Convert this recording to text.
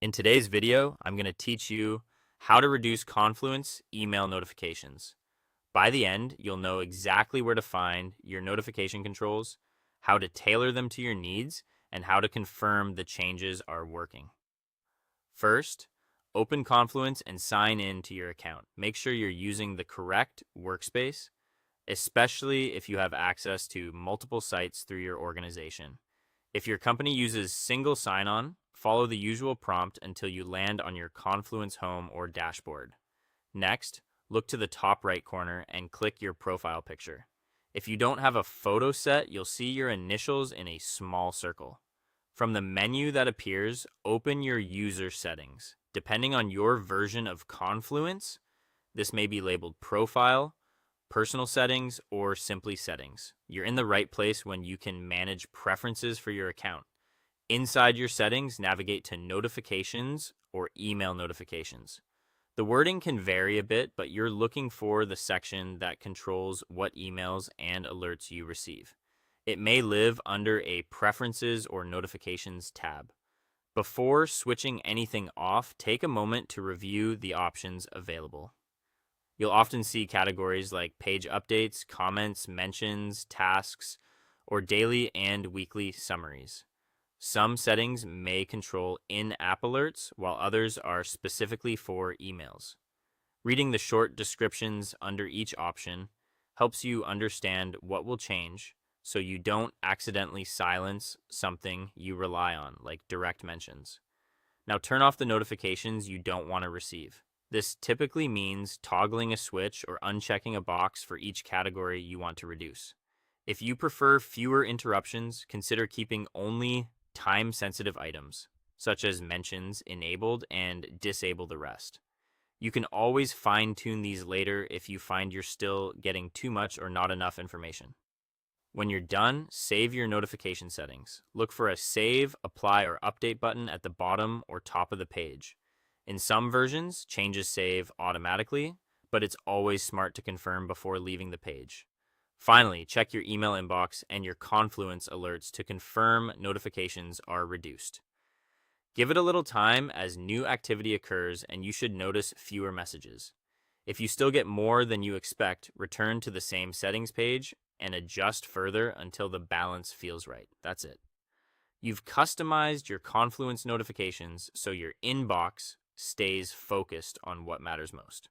In today's video, I'm going to teach you how to reduce Confluence email notifications. By the end, you'll know exactly where to find your notification controls, how to tailor them to your needs, and how to confirm the changes are working. First, open Confluence and sign in to your account. Make sure you're using the correct workspace, especially if you have access to multiple sites through your organization. If your company uses single sign-on, follow the usual prompt until you land on your Confluence home or dashboard. Next, look to the top right corner and click your profile picture. If you don't have a photo set, you'll see your initials in a small circle. From the menu that appears, open your user settings. Depending on your version of Confluence, this may be labeled Profile, Personal Settings, or simply Settings. You're in the right place when you can manage preferences for your account. Inside your settings, navigate to Notifications or Email Notifications. The wording can vary a bit, but you're looking for the section that controls what emails and alerts you receive. It may live under a Preferences or Notifications tab. Before switching anything off, take a moment to review the options available. You'll often see categories like page updates, comments, mentions, tasks, or daily and weekly summaries. Some settings may control in-app alerts, while others are specifically for emails. Reading the short descriptions under each option helps you understand what will change so you don't accidentally silence something you rely on, like direct mentions. Now turn off the notifications you don't want to receive. This typically means toggling a switch or unchecking a box for each category you want to reduce. If you prefer fewer interruptions, consider keeping only time-sensitive items, such as mentions, enabled and disable the rest. You can always fine-tune these later if you find you're still getting too much or not enough information. When you're done, save your notification settings. Look for a Save, Apply, or Update button at the bottom or top of the page. In some versions, changes save automatically, but it's always smart to confirm before leaving the page. Finally, check your email inbox and your Confluence alerts to confirm notifications are reduced. Give it a little time as new activity occurs and you should notice fewer messages. If you still get more than you expect, return to the same settings page and adjust further until the balance feels right. That's it. You've customized your Confluence notifications so your inbox stays focused on what matters most.